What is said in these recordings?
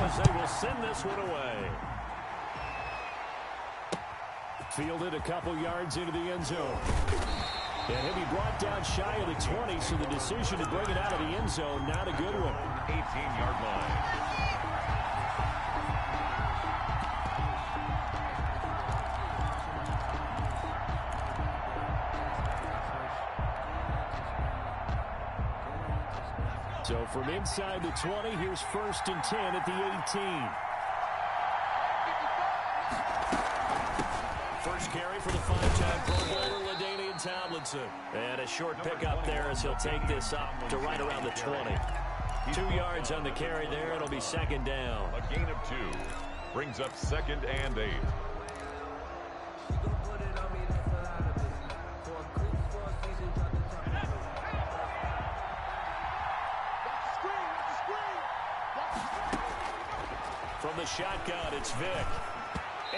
as they will send this one away. Fielded a couple yards into the end zone. And he'll be brought down shy of the 20, so the decision to bring it out of the end zone, not a good one. 18-yard line. So from inside the 20, here's 1st and 10 at the 18. First carry for the 5-time Pro Bowler, LaDainian Tomlinson. And a short pickup there as he'll take this up to right around the 20. 2 yards on the carry there. It'll be 2nd down. A gain of 2. Brings up 2nd and 8. From the shotgun, it's Vick.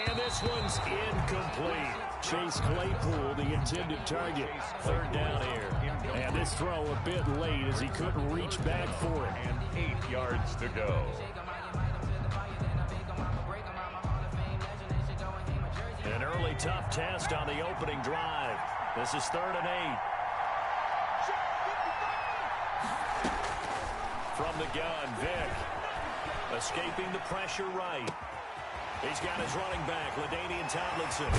And this one's incomplete. Chase Claypool, the intended target. 3rd down here. And this throw a bit late as he couldn't reach back for it. And 8 yards to go. An early tough test on the opening drive. This is 3rd and 8. From the gun, Vick. Escaping the pressure right. He's got his running back, LaDainian Tomlinson.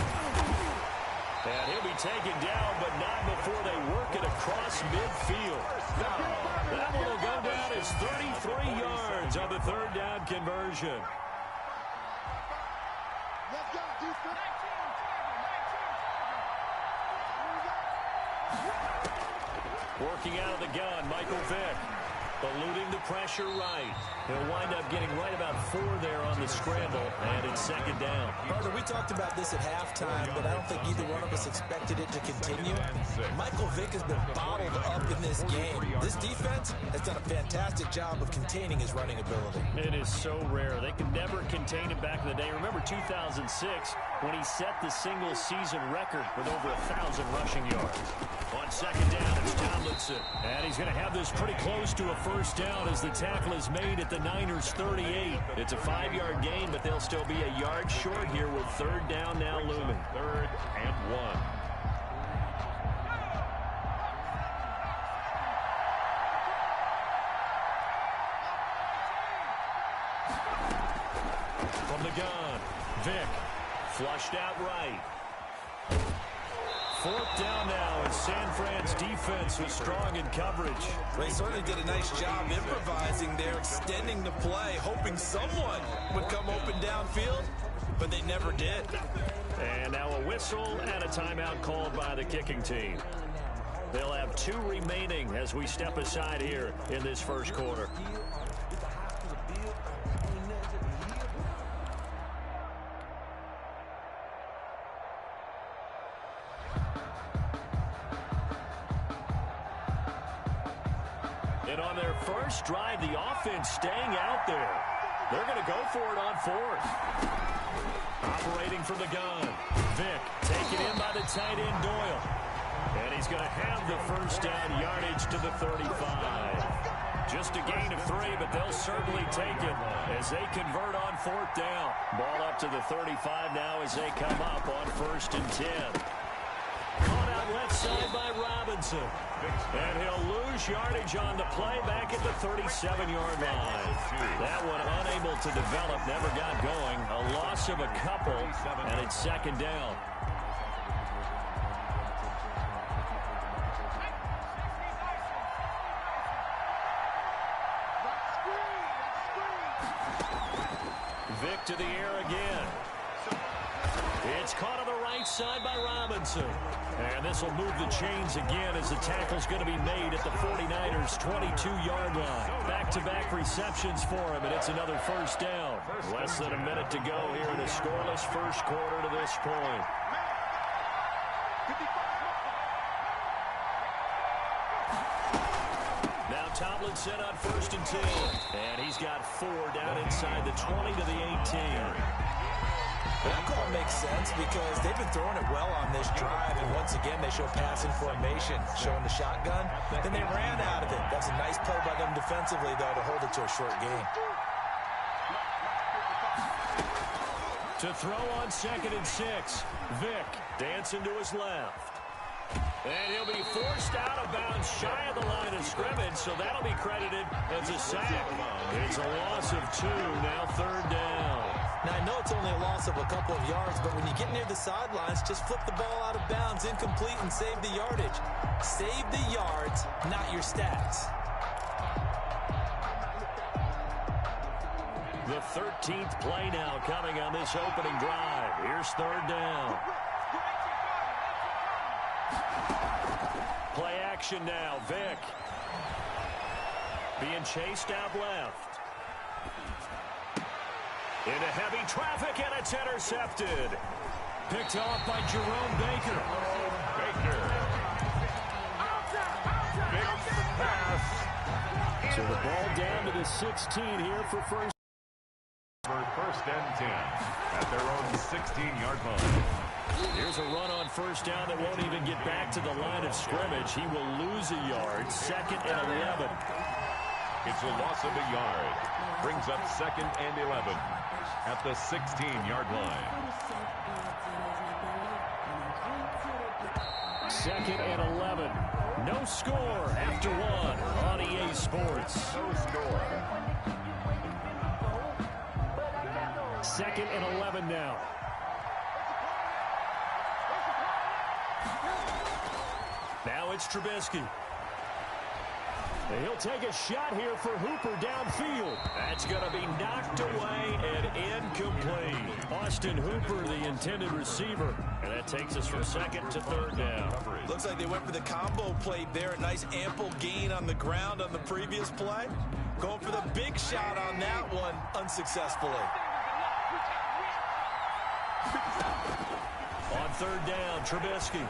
And he'll be taken down, but not before they work it across midfield. That one will go down as 33 yards on the 3rd down conversion. Working out of the gun, Michael Vick. Eluding the pressure right. He'll wind up getting right about 4 there on the scramble, and it's 2nd down. Partner, we talked about this at halftime, but I don't think either one of us expected it to continue. Michael Vick has been bottled up in this game. This defense has done a fantastic job of containing his running ability. It is so rare. They could never contain him back in the day. Remember 2006 when he set the single-season record with over 1,000 rushing yards. On 2nd down, it's Tomlinson. And he's going to have this pretty close to a 1st down as the tackle is made at the Niners' 38. It's a 5-yard gain, but they'll still be a yard short here with 3rd down now looming. 3rd and 1. From the gun, Vick. Flushed out right. 4th down now, and San Fran's defense was strong in coverage. They certainly did a nice job improvising there, extending the play, hoping someone would come open downfield, but they never did. And now a whistle and a timeout called by the kicking team. They'll have 2 remaining as we step aside here in this 1st quarter. And on their first drive, the offense staying out there. They're going to go for it on 4th. Operating from the gun. Vick taken in by the tight end Doyle. And he's going to have the 1st down yardage to the 35. Just a gain of 3, but they'll certainly take it as they convert on 4th down. Ball up to the 35 now as they come up on 1st and 10. Caught out left side by Robinson. And he'll lose yardage on the play back at the 37-yard line. That one unable to develop, never got going. A loss of a couple, and it's 2nd down. Vick to the air again. It's caught on the right side by Robinson. And this will move the chains again as the tackle's going to be made at the 49ers' 22-yard line. Back-to-back receptions for him, and it's another 1st down. Less than a minute to go here in a scoreless 1st quarter to this point. Now Tomlinson on 1st and 10. And he's got 4 down inside the 20 to the 18. That call makes sense because they've been throwing it well on this drive, and once again they show passing formation, showing the shotgun. Then they ran out of it. That's a nice play by them defensively, though, to hold it to a short game. To throw on 2nd and 6. Vick dancing to his left. And he'll be forced out of bounds shy of the line of scrimmage, so that'll be credited as a sack. It's a loss of 2, now 3rd down. Now, I know it's only a loss of a couple of yards, but when you get near the sidelines, just flip the ball out of bounds, incomplete, and save the yardage. Save the yards, not your stats. The 13th play now coming on this opening drive. Here's 3rd down. Play action now. Vick being chased out left. Into heavy traffic, and it's intercepted. Picked off by Jerome Baker. Big pass. So the ball down to the 16 here for first. First and 10 at their own 16-yard line. Here's a run on 1st down that won't even get back to the line of scrimmage. He will lose a yard. 2nd and 11. It's a loss of a yard. Brings up 2nd and 11 at the 16-yard line. 2nd and 11. No score after 1 on EA Sports. No score. 2nd and 11 now. Now it's Trubisky. And he'll take a shot here for Hooper downfield. That's going to be knocked away and incomplete. Austin Hooper, the intended receiver. And that takes us from 2nd to 3rd down. Looks like they went for the combo play there. A nice ample gain on the ground on the previous play. Going for the big shot on that one unsuccessfully. On 3rd down, Trubisky.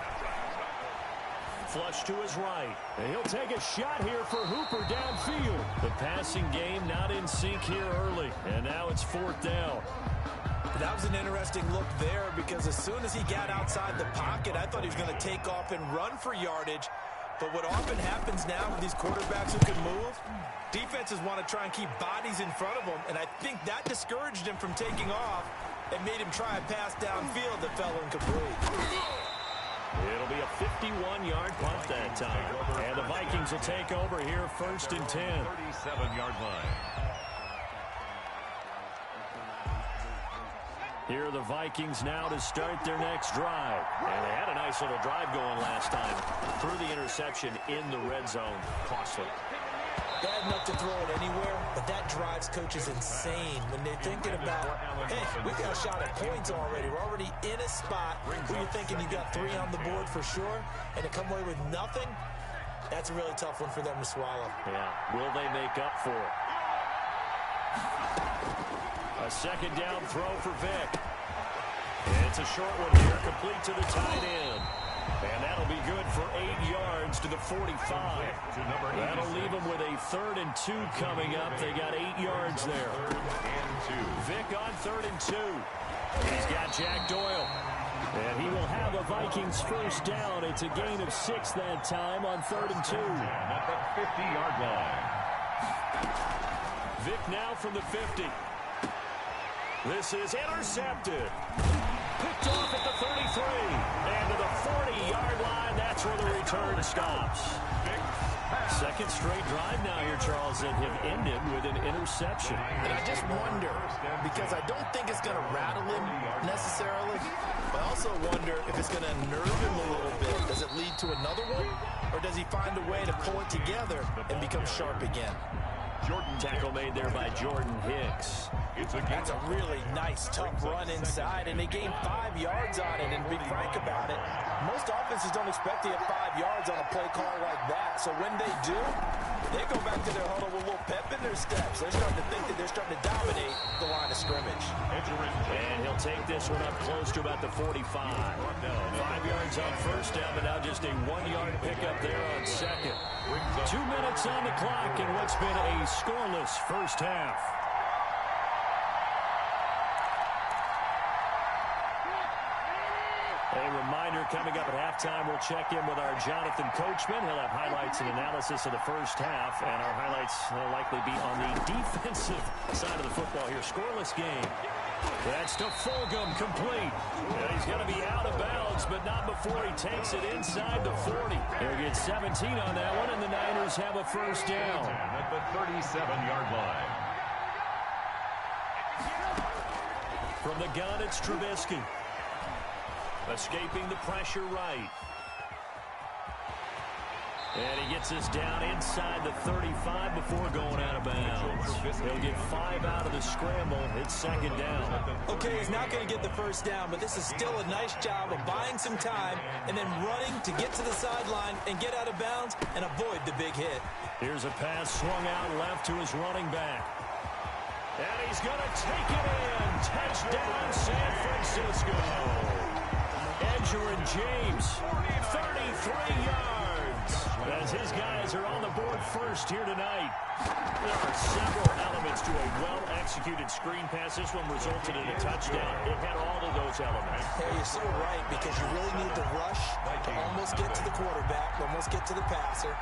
Flush to his right. And he'll take a shot here for Hooper downfield. The passing game not in sync here early. And now it's 4th down. That was an interesting look there because as soon as he got outside the pocket, I thought he was going to take off and run for yardage. But what often happens now with these quarterbacks who can move, defenses want to try and keep bodies in front of them. And I think that discouraged him from taking off and made him try a pass downfield that fell incomplete. It'll be a 51-yard punt that time. And the Vikings will take over here 1st and 10. 37-yard line. Here are the Vikings now to start their next drive. And they had a nice little drive going last time. Threw the interception in the red zone. Costly. Bad enough to throw it anywhere, but that drives coaches insane when they're thinking about, hey, we've got a shot at points already. We're already in a spot where you're thinking you got 3 on the board for sure, and to come away with nothing, that's a really tough one for them to swallow. Yeah, will they make up for it? A 2nd down throw for Vick. And it's a short one here, complete to the tight end. And that'll be good for 8 yards to the 45. That'll leave them with a 3rd and 2 coming up. They got 8 yards there. Vick on 3rd and 2. He's got Jack Doyle. And he will have a Vikings 1st down. It's a gain of 6 that time on 3rd and 2. At the 50-yard line. Vick now from the 50. This is intercepted. Picked off at the 33. And to the 40-yard line, that's where the return stops. 2nd straight drive now here, Charles, that have ended with an interception. And I just wonder, because I don't think it's going to rattle him necessarily, but I also wonder if it's going to nerve him a little bit. Does it lead to another one? Or does he find a way to pull it together and become sharp again? Tackle made there by Jordan Hicks. That's a really nice, tough run inside, and they gained 5 yards on it. And to be frank about it, most offenses don't expect to get 5 yards on a play call like that. So when they do, they go back to their huddle with a little pep in their steps. They're starting to think that they're starting to dominate the line of scrimmage. And he'll take this one up close to about the 45. 5 yards on 1st down, but now just a 1-yard pickup there on 2nd. 2 minutes on the clock in what's been a scoreless 1st half. A reminder, coming up at halftime, we'll check in with our Jonathan Coachman. He'll have highlights and analysis of the first half, and our highlights will likely be on the defensive side of the football here. Scoreless game. That's to Fulgham, complete. And he's going to be out of bounds, but not before he takes it inside the 40. He'll get 17 on that one, and the Niners have a first down. At the 37-yard line. From the gun, it's Trubisky. Escaping the pressure right. And he gets us down inside the 35 before going out of bounds. He'll get 5 out of the scramble. It's second down. Okay, he's not going to get the first down, but this is still a nice job of buying some time and then running to get to the sideline and get out of bounds and avoid the big hit. Here's a pass swung out left to his running back. And he's going to take it in. Touchdown, San Francisco. Edger and James, 33 yards. As his guys are on the board first here tonight. There are several elements to a well-executed screen pass. This one resulted in a touchdown. It had all of those elements. Yeah, you're so right, because you really need the rush to almost get to the quarterback, almost get to the passer.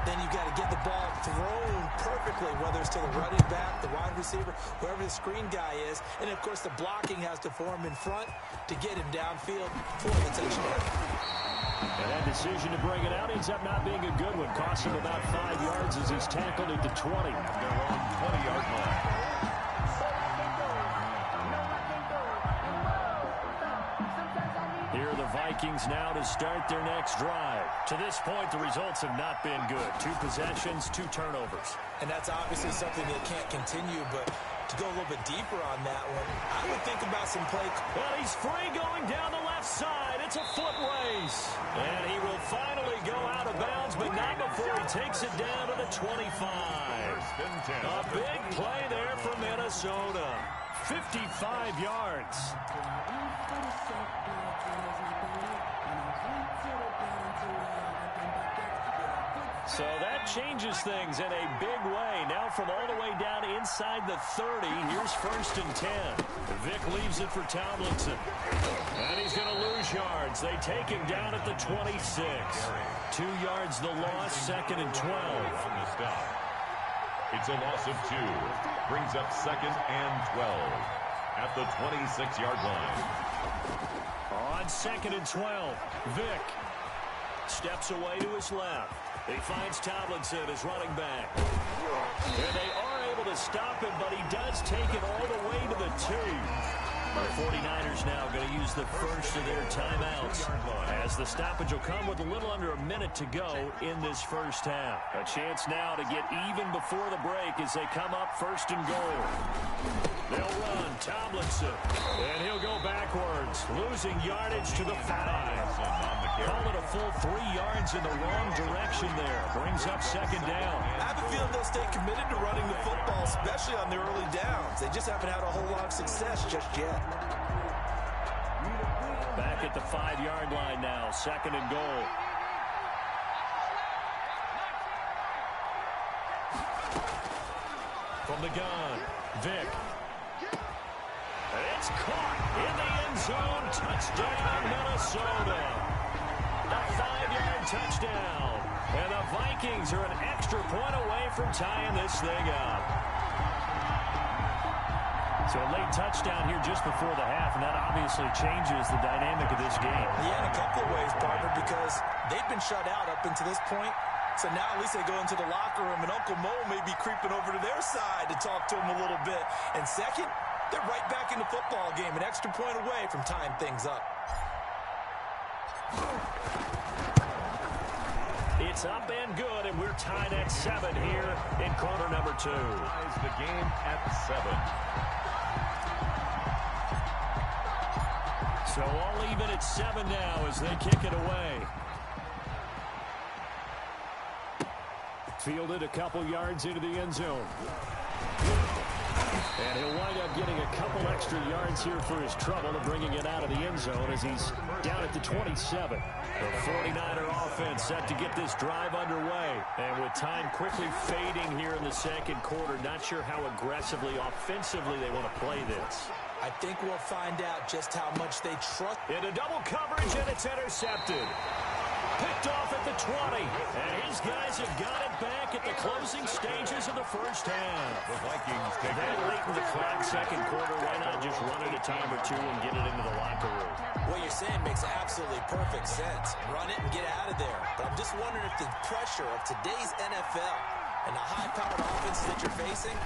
Then you've got to get the ball thrown perfectly, whether it's to the running back, the wide receiver, whoever the screen guy is. And, of course, the blocking has to form in front to get him downfield for the touchdown. And that decision to bring it out ends up not being a good one. Costs him about 5 yards as he's tackled at the 20. Their own 20-yard line. Here are the Vikings now to start their next drive. To this point, the results have not been good. 2 possessions, 2 turnovers. And that's obviously something that can't continue, but to go a little bit deeper on that one, I would think about some play. Well, he's free going down the left side. It's a foot race. And he will finally go out of bounds, but not before he takes it down to the 25. A big play there for Minnesota. 55 yards. So that changes things in a big way. Now from all the way down inside the 30, here's 1st and 10. Vic leaves it for Tomlinson. And he's going to lose yards. They take him down at the 26. 2 yards the loss, 2nd and 12. On the stop. It's a loss of 2. Brings up 2nd and 12 at the 26-yard line. On 2nd and 12, Vic steps away to his left. He finds Tomlinson as running back. And they are able to stop him, but he does take it all the way to the 2. The 49ers now going to use the first of their timeouts, as the stoppage will come with a little under a minute to go in this first half. A chance now to get even before the break as they come up 1st and goal. They'll run Tomlinson, and he'll go backwards, losing yardage to the 5. Call it a full 3 yards in the wrong direction there. Brings up 2nd down. I have a feeling they'll stay committed to running the football, especially on the early downs. They just haven't had a whole lot of success just yet. Back at the 5-yard line now, 2nd and goal. From the gun, Vic. It's caught in the end zone. Touchdown, Minnesota. A 5-yard touchdown. And the Vikings are an extra point away from tying this thing up. So a late touchdown here just before the half, and that obviously changes the dynamic of this game. Yeah, in a couple of ways, partner, because they've been shut out up until this point. So now at least they go into the locker room, and Uncle Mo may be creeping over to their side to talk to him a little bit. And second, they're right back in the football game, an extra point away from tying things up. It's up and good, and we're tied at 7 here in quarter number 2. Ties the game at 7. So all even at 7 now as they kick it away. Fielded a couple yards into the end zone. And he'll wind up getting a couple extra yards here for his trouble and bringing it out of the end zone as he's down at the 27. The 49er offense set to get this drive underway. And with time quickly fading here in the second quarter, not sure how aggressively, offensively they want to play this. I think we'll find out just how much they trust. Into double coverage, and it's intercepted. Picked off at the 20. And his guys have got it back at the closing stages of the first half. The Vikings take That late in the clock, second quarter, why not just run it a time or two and get it into the locker room? What you're saying makes absolutely perfect sense. Run it and get out of there. But I'm just wondering if the pressure of today's NFL and the high-powered offenses that you're facing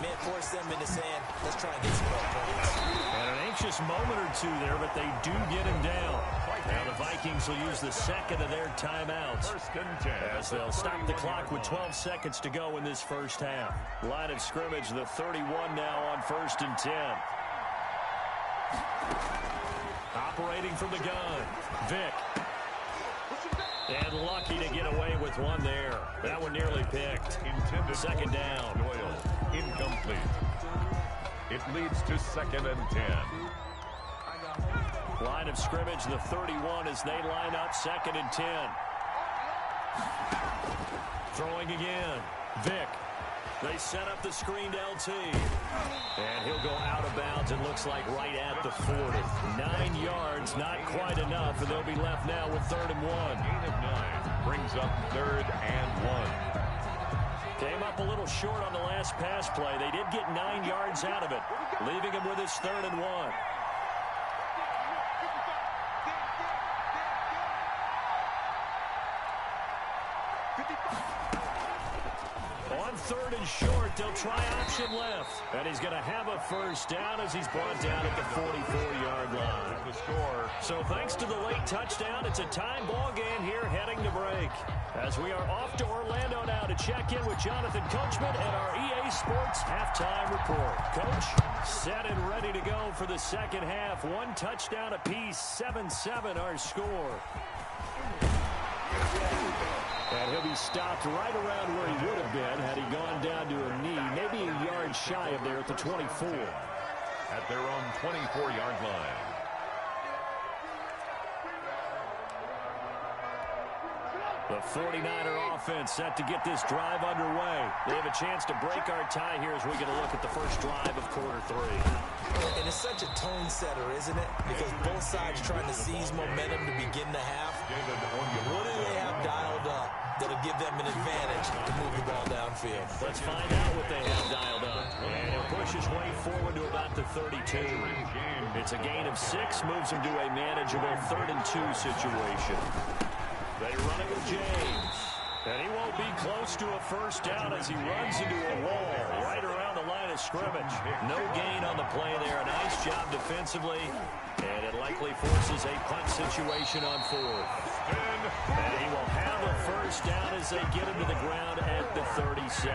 may force them into saying, let's try and get some more points. And an anxious moment or two there, but they do get him down. Now the Vikings will use the second of their timeouts as they'll stop the clock with 12 seconds to go in this first half. Line of scrimmage, the 31 now on 1st and 10. Operating from the gun, Vic. And lucky to get away with one there. That one nearly picked. Intended second down. Doyle, incomplete. It leads to 2nd and 10. Line of scrimmage, the 31 as they line up 2nd and 10. Throwing again. Vic. They set up the screened LT. And he'll go out of bounds, it looks like right at the 40. 9 yards, not quite enough, and they'll be left now with 3rd and 1. Gain of 9 brings up 3rd and 1. Came up a little short on the last pass play. They did get 9 yards out of it, leaving him with his 3rd and 1. On 3rd and short, they'll try option left. And he's going to have a first down as he's brought down at the 44-yard line. The score. So thanks to the late touchdown, it's a tie ball game here heading to break. As we are off to Orlando now to check in with Jonathan Coachman at our EA Sports halftime report. Coach, set and ready to go for the second half. 1 touchdown apiece, 7-7 our score. And he'll be stopped right around where he would have been had he gone down to a knee, maybe a yard shy of there at the 24. At their own 24-yard line. The 49er offense set to get this drive underway. They have a chance to break our tie here as we get a look at the first drive of quarter 3. And it's such a tone setter, isn't it? Because both sides trying to seize momentum to begin the half. What do they have dialed up that'll give them an advantage to move the ball downfield? Let's find out what they have dialed up. And he'll push his way forward to about the 32. It's a gain of 6, moves him to a manageable 3rd and 2 situation. They run it with James. And he won't be close to a first down as he runs into a wall right around the line of scrimmage. No gain on the play there. A nice job defensively. And it likely forces a punt situation on 4th. And he will have a first down as they get him to the ground at the 37.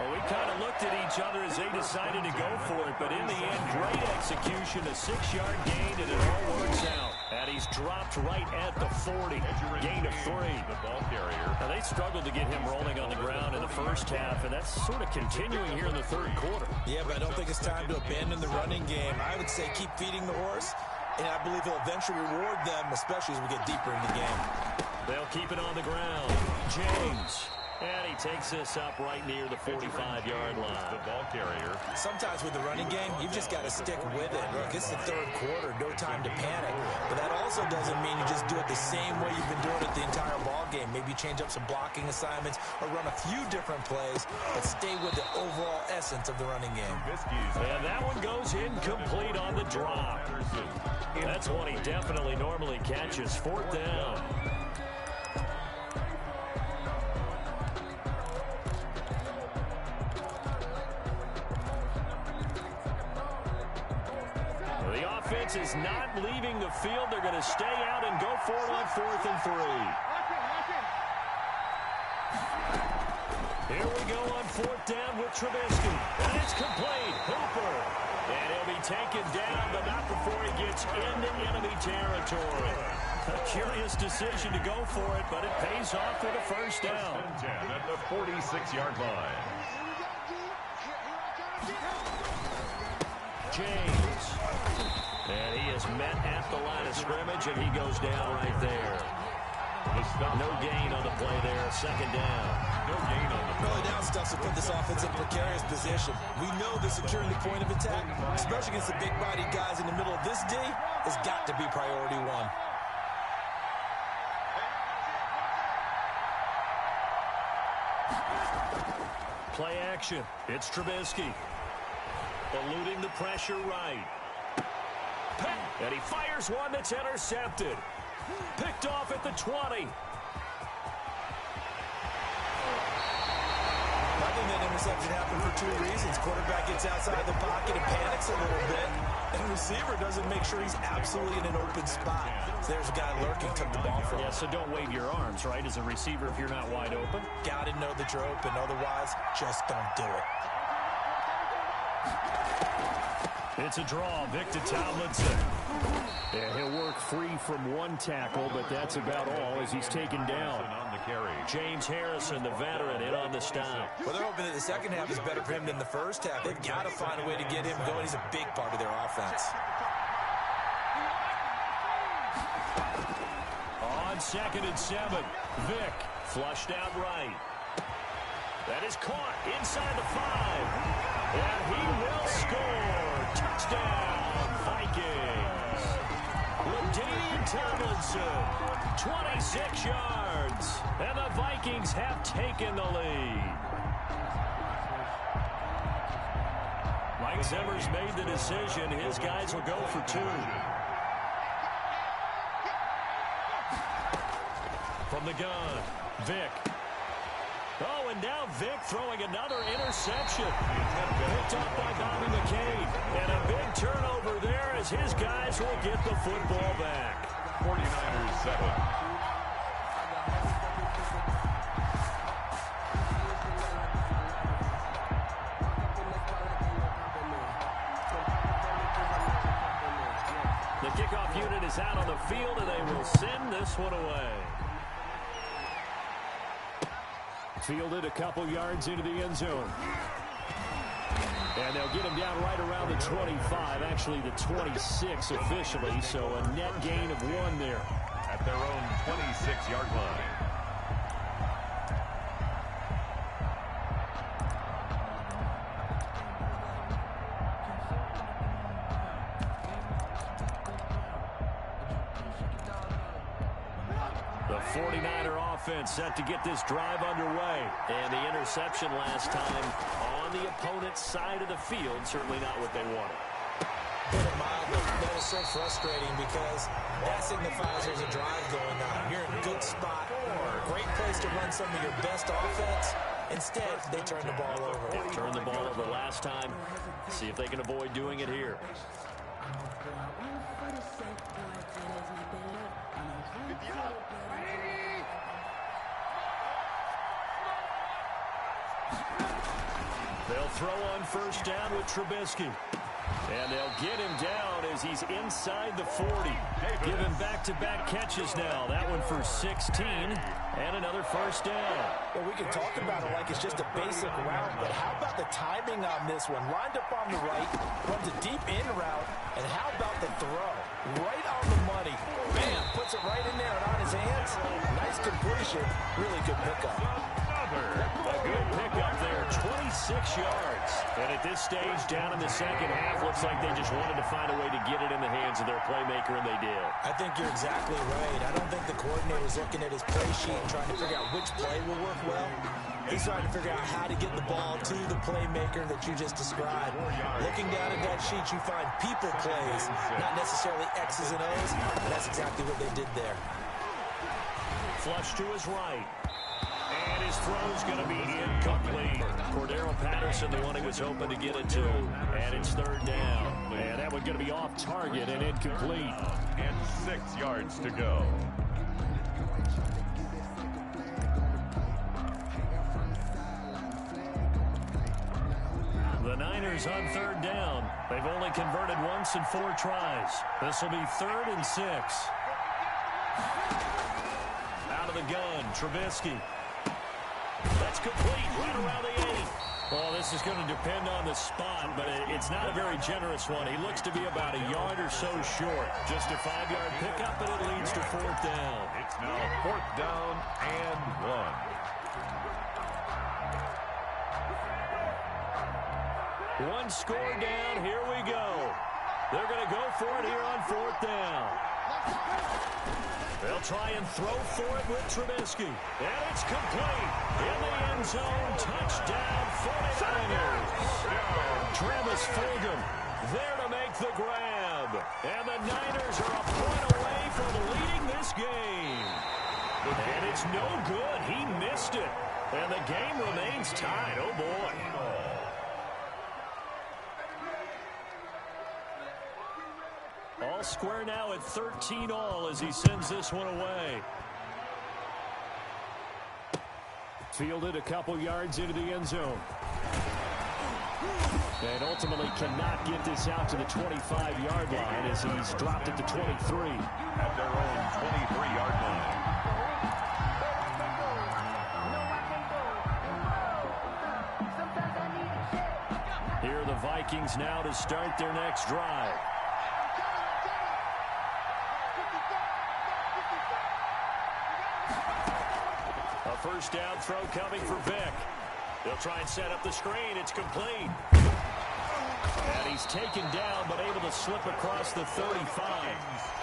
Well, we kind of looked at each other as they decided to go for it, but in the end, great execution, a 6-yard gain, and it all works out. And he's dropped right at the 40, gain of 3. The ball carrier. Now, they struggled to get him rolling on the ground in the first half, and that's sort of continuing here in the 3rd quarter. Yeah, but I don't think it's time to abandon the running game. I would say keep feeding the horse, and I believe he'll eventually reward them, especially as we get deeper in the game. They'll keep it on the ground. James. And he takes this up right near the 45-yard line. The ball carrier. Sometimes with the running game, you've just got to stick with it. Look, it's the 3rd quarter, no time to panic. But that also doesn't mean you just do it the same way you've been doing it the entire ball game. Maybe change up some blocking assignments or run a few different plays, but stay with the overall essence of the running game. And that one goes incomplete on the drop. That's one he definitely normally catches. 4th down. The offense is not leaving the field. They're going to stay out and go for it on 4th and 3. Here we go on 4th down with Trubisky. And it's complete. Hooper. And he'll be taken down, but not before he gets into enemy territory. A curious decision to go for it, but it pays off with a first down. 10 at the 46-yard line. James. And he is met at the line of scrimmage, and he goes down right there. No gain on the play there. Second down. No gain on the play. Early down stuff to put this offense in a precarious position. We know the securing the point of attack, especially against the big-bodied guys in the middle of this D, has got to be priority one. Play action. It's Trubisky. Eluding the pressure right. And he fires one that's intercepted. Picked off at the 20. I think that interception happened for two reasons. Quarterback gets outside the pocket and panics a little bit. And the receiver doesn't make sure he's absolutely in an open spot. So there's a guy lurking, took the ball from him. Yeah, so don't wave your arms, right, as a receiver if you're not wide open. Got to know that you're open. Otherwise, just don't do it. It's a draw. Vic to Tomlinson. Yeah, he'll work free from one tackle, but that's about all as he's taken down. On the carry. James Harrison, the veteran, in on the stop. Well, they're hoping that the second half is better for him than the first half. They've got to find a way to get him going. He's a big part of their offense. On 2nd and 7, Vic flushed out right. That is caught inside the 5. And he will score. Touchdown, Vikings. LaDainian Tomlinson, 26 yards. And the Vikings have taken the lead. Mike Zimmer's made the decision. His guys will go for 2. From the gun, Vic. Oh, and now Vic throwing another interception. Picked off by Bobby McCain. And a big turnover there as his guys will get the football back. 49ers 7. The kickoff unit is out on the field, and they will send this one away. Fielded a couple yards into the end zone. And they'll get him down right around the 25, actually the 26 officially, so a net gain of 1 there. At their own 26-yard line. The 49er offense set to get this drive underway. And the interception last time on the opponent's side of the field, certainly not what they wanted. Put it mildly, that is so frustrating because that signifies there's a drive going on. You're in a good spot, great place to run some of your best offense. Instead, they turn the ball over. They turned the ball over last time. See if they can avoid doing it here. They'll throw on first down with Trubisky. And they'll get him down as he's inside the 40. Give him back-to-back catches now. That one for 16 and another first down. Well, we can talk about it like it's just a basic route, but how about the timing on this one? Lined up on the right, runs a deep in route, and how about the throw? Right on the money. Bam, puts it right in there and on his hands. Nice completion. Really good pickup. A good pickup there, 26 yards. And at this stage, down in the second half, looks like they just wanted to find a way to get it in the hands of their playmaker, and they did. I think you're exactly right. I don't think the coordinator's looking at his play sheet and trying to figure out which play will work well. He's trying to figure out how to get the ball to the playmaker that you just described. Looking down at that sheet, you find people plays, not necessarily X's and O's, and that's exactly what they did there. Flush to his right. And his throw's going to be incomplete. Cordero Patterson, the one he was hoping to get it to. And it's third down. And that one's going to be off target and incomplete. And 6 yards to go. The Niners on third down. They've only converted once in 4 tries. This will be 3rd and 6. Out of the gun, Trubisky. That's complete, right around the 8. Well, this is going to depend on the spot, but it's not a very generous one. He looks to be about a yard or so short. Just a 5-yard pickup, and it leads to 4th down. It's now 4th down and 1. One score down. Here we go. They're going to go for it here on 4th down. They'll try and throw for it with Trubisky. And it's complete. In the end zone. Touchdown, 49ers. Travis Fulgham there to make the grab. And the Niners are a point away from leading this game. And it's no good. He missed it. And the game remains tied. Oh, boy. All square now at 13-all as he sends this one away. Fielded a couple yards into the end zone. And ultimately cannot get this out to the 25-yard line as he's dropped it to 23. At their own 23-yard line. Here are the Vikings now to start their next drive. First down throw coming for Vic. They'll try and set up the screen. It's complete. And he's taken down, but able to slip across the 35.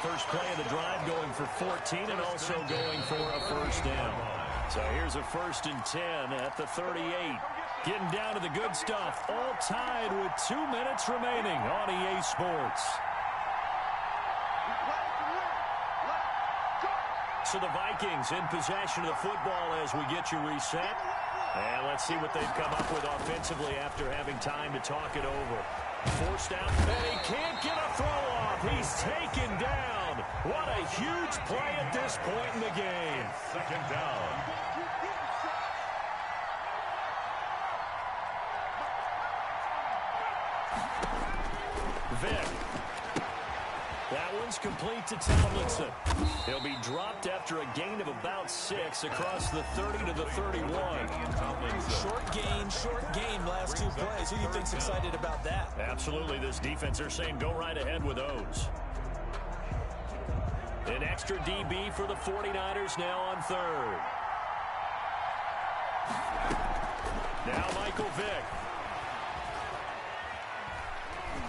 First play of the drive going for 14 and also going for a first down. So here's a 1st and 10 at the 38. Getting down to the good stuff. All tied with 2 minutes remaining on EA Sports. So the Vikings in possession of the football as we get you reset. And let's see what they've come up with offensively after having time to talk it over. Forced out, and he can't get a throw off. He's taken down. What a huge play at this point in the game. 2nd down. Vic. That one's complete to Tomlinson. He'll be dropped after a gain of about 6 across the 30 to the 31. Short game, last 2 plays. Who do you think's excited about that? Absolutely. This defense, they're saying go right ahead with those. An extra DB for the 49ers now on 3rd. Now Michael Vick.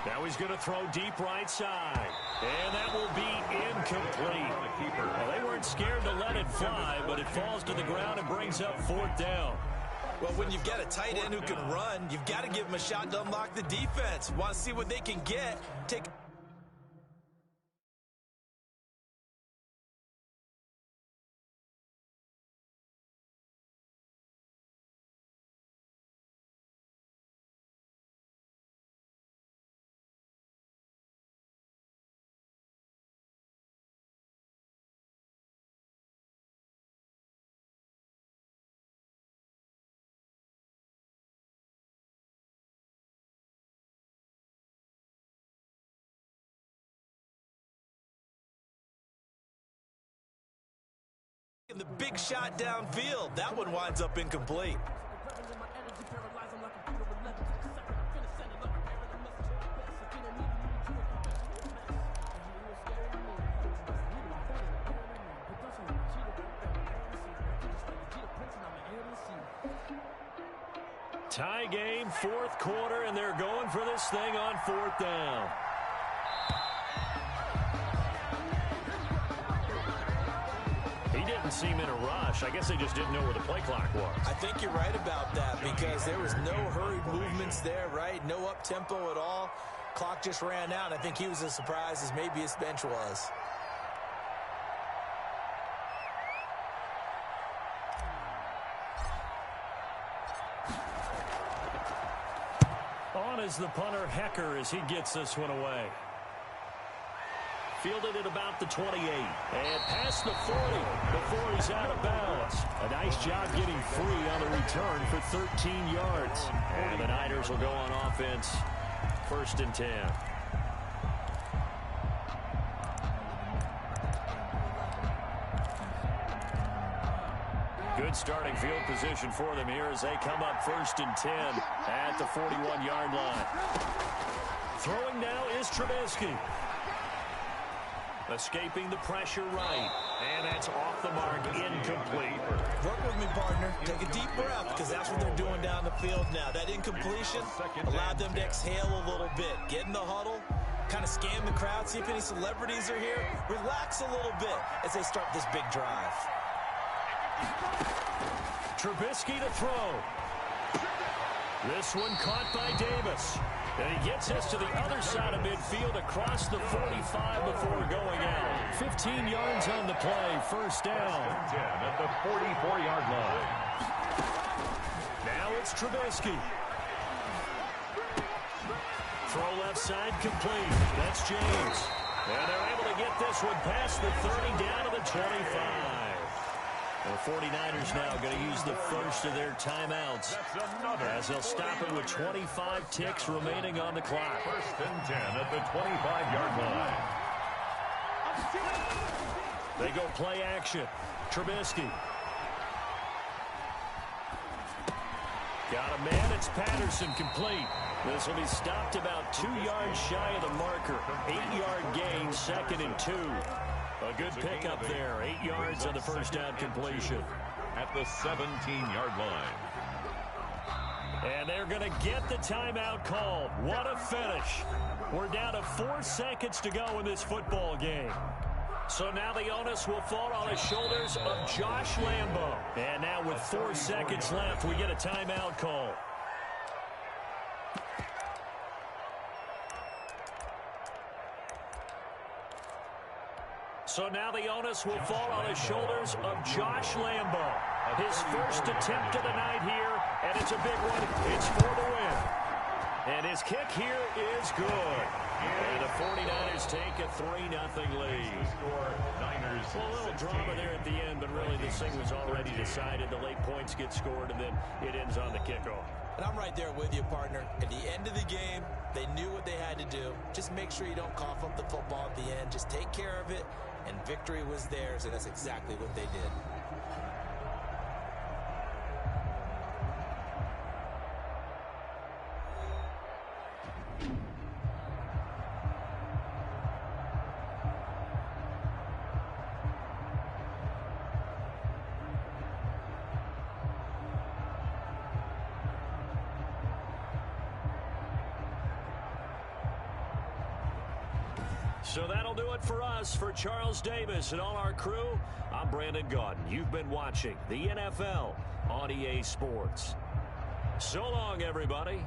Now he's going to throw deep right side. And that will be incomplete. Well, they weren't scared to let it fly, but it falls to the ground and brings up 4th down. Well, when you've got a tight end who can run, you've got to give him a shot to unlock the defense. Want to see what they can get. The big shot downfield. That one winds up incomplete. Tie game, 4th quarter, and they're going for this thing on 4th down. Seem in a rush. I guess they just didn't know where the play clock was. I think you're right about that because there was no hurried movements there, right? No up-tempo at all. Clock just ran out. I think he was as surprised as maybe his bench was. On is the punter Hecker as he gets this one away. Fielded at about the 28. And past the 40 before he's out of bounds. A nice job getting free on the return for 13 yards. And the Niners will go on offense. 1st and 10. Good starting field position for them here as they come up 1st and 10 at the 41-yard line. Throwing now is Trubisky. Escaping the pressure right. And that's off the mark, incomplete. Work with me, partner. Take a deep breath, because that's what they're doing down the field now. That incompletion allowed them to exhale a little bit. Get in the huddle, kind of scan the crowd, see if any celebrities are here. Relax a little bit as they start this big drive. Trubisky to throw. This one caught by Davis. And he gets us to the other side of midfield across the 45 before going out. 15 yards on the play, 1st down. 10 at the 44-yard line. Now it's Trubisky. Throw left side complete. That's James. And they're able to get this one past the 30 down to the 25. The 49ers now going to use the first of their timeouts as they'll stop it with 25 ticks remaining on the clock. 1st and 10 at the 25-yard line. They go play action. Trubisky. Got a man. It's Patterson complete. This will be stopped about 2 yards shy of the marker. 8-yard gain, 2nd and 2. A good pickup there. 8 yards on the 1st down completion. At the 17-yard line. And they're going to get the timeout called. What a finish. We're down to 4 seconds to go in this football game. So now the onus will fall on the shoulders of Josh Lambo. And now with 4 seconds left, we get a timeout call. So now the onus will fall on the shoulders of Josh Lambo. His first attempt of the night here, and it's a big one. It's for the win. And his kick here is good. And the 49ers take a 3-0 lead. Well, a little drama there at the end, but really this thing was already decided. The late points get scored, and then it ends on the kickoff. And I'm right there with you, partner. At the end of the game, they knew what they had to do. Just make sure you don't cough up the football at the end. Just take care of it, and victory was theirs, and that's exactly what they did. So that'll do it for us. For Charles Davis and all our crew, I'm Brandon Gaudin. You've been watching the NFL on EA Sports. So long, everybody.